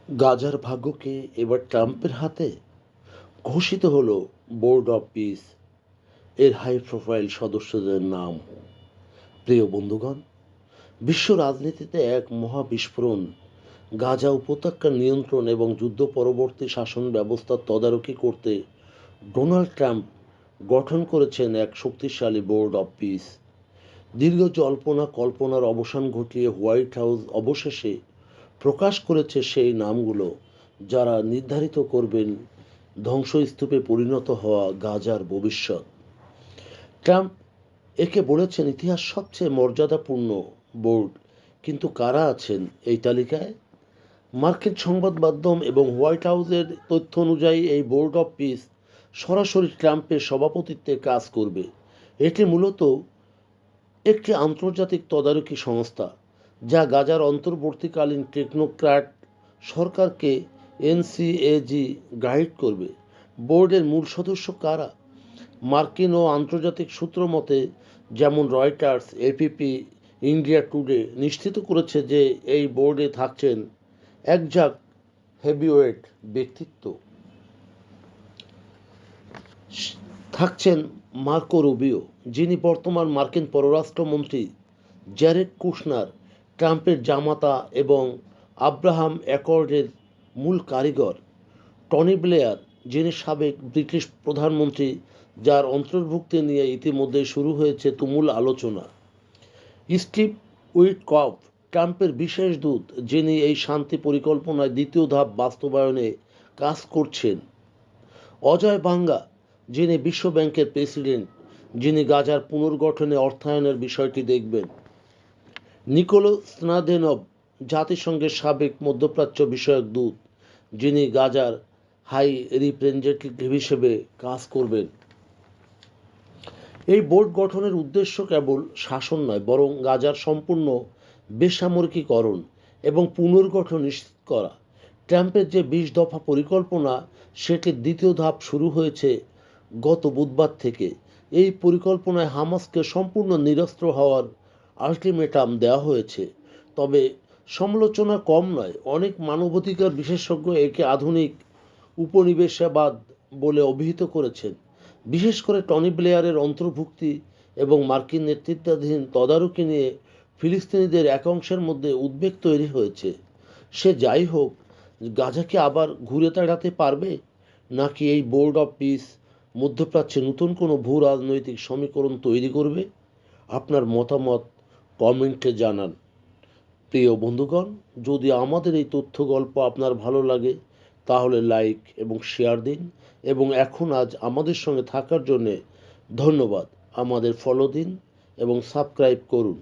গাজার ভাগ্যকে এবার ট্রাম্পের হাতে ঘোষিত হলো বোর্ড অব পিস এর হাই প্রোফাইল সদস্যদের নাম। প্রিয় বন্ধুগণ, বিশ্ব রাজনীতিতে এক মহা বিস্ফোরণ। গাজা উপত্যকার নিয়ন্ত্রণ এবং যুদ্ধ পরবর্তী শাসন ব্যবস্থার তদারকি করতে ডোনাল্ড ট্রাম্প গঠন করেছেন এক শক্তিশালী বোর্ড অব পিস। দীর্ঘ জল্পনা কল্পনার অবসান ঘটিয়ে হোয়াইট হাউস অবশেষে প্রকাশ করেছে সেই নামগুলো, যারা নির্ধারিত করবেন ধ্বংসস্তূপে পরিণত হওয়া গাজার ভবিষ্যৎ। ট্রাম্প একে বলেছেন ইতিহাস সবচেয়ে মর্যাদাপূর্ণ বোর্ড। কিন্তু কারা আছেন এই তালিকায়? মার্কিন সংবাদ মাধ্যম এবং হোয়াইট হাউসের তথ্য অনুযায়ী এই বোর্ড অব পিস সরাসরি ট্রাম্পের সভাপতিত্বে কাজ করবে। এটি মূলত একটি আন্তর্জাতিক তদারকি সংস্থা, যা গাজার অন্তর্বর্তীকালীন টেকনোক্র্যাট সরকারকে এনসিএজি গাইড করবে। বোর্ডের মূল সদস্য কারা? মার্কিন ও আন্তর্জাতিক সূত্র মতে, যেমন রয়টার্স, এপিপি, ইন্ডিয়া টুডে নিশ্চিত করেছে যে এই বোর্ডে থাকছেন একঝাঁক হেভিওয়েট ব্যক্তিত্ব। থাকছেন মার্কো রুবিও, যিনি বর্তমান মার্কিন পররাষ্ট্রমন্ত্রী; জ্যারেড কুশনার, ট্রাম্পের জামাতা এবং আব্রাহাম অ্যাকর্ডের মূল কারিগর; টনি ব্লেয়ার, যিনি সাবেক ব্রিটিশ প্রধানমন্ত্রী, যার অন্তর্ভুক্তি নিয়ে ইতিমধ্যে শুরু হয়েছে তুমুল আলোচনা; স্টিভ উইটকফ, ট্রাম্পের বিশেষ দূত, যিনি এই শান্তি পরিকল্পনায় দ্বিতীয় ধাপ বাস্তবায়নে কাজ করছেন; অজয় বাঙ্গা, যিনি বিশ্ব ব্যাংকের প্রেসিডেন্ট, যিনি গাজার পুনর্গঠনে অর্থায়নের বিষয়টি দেখবেন; নিকোলো স্নাদেনভ, জাতিসংঘের সাবেক মধ্যপ্রাচ্য বিষয়ক দূত, যিনি গাজার হাই রিপ্রেজেন্টেটিভ হিসেবে কাজ করবেন। এই বোর্ড গঠনের উদ্দেশ্য কেবল শাসন নয়, বরং গাজার সম্পূর্ণ বেসামরিকীকরণ এবং পুনর্গঠন নিশ্চিত করা। ট্রাম্পের যে 20 দফা পরিকল্পনা, সেটির দ্বিতীয় ধাপ শুরু হয়েছে গত বুধবার থেকে। এই পরিকল্পনায় হামাসকে সম্পূর্ণ নিরস্ত্র হওয়ার আল্টিমেটাম দেওয়া হয়েছে। তবে সমালোচনা কম নয়। অনেক মানবাধিকার বিশেষজ্ঞ একে আধুনিক উপনিবেশবাদ বলে অভিহিত করেছেন। বিশেষ করে টনি ব্লেয়ারের অন্তর্ভুক্তি এবং মার্কিন নেতৃত্বাধীন তদারকি নিয়ে ফিলিস্তিনিদের একাংশের মধ্যে উদ্বেগ তৈরি হয়েছে। সে যাই হোক, গাজা কি আবার ঘুরে দাঁড়াতে পারবে, নাকি এই বোর্ড অব পিস মধ্যপ্রাচ্যে নতুন কোনো ভূ রাজনৈতিক সমীকরণ তৈরি করবে? আপনার মতামত কমেন্টে জানান। প্রিয় বন্ধুগণ, যদি আমাদের এই তথ্য গল্প আপনার ভালো লাগে, তাহলে লাইক এবং শেয়ার দিন। এবং আজ আমাদের সঙ্গে থাকার জন্যে ধন্যবাদ। আমাদের ফলো দিন এবং সাবস্ক্রাইব করুন।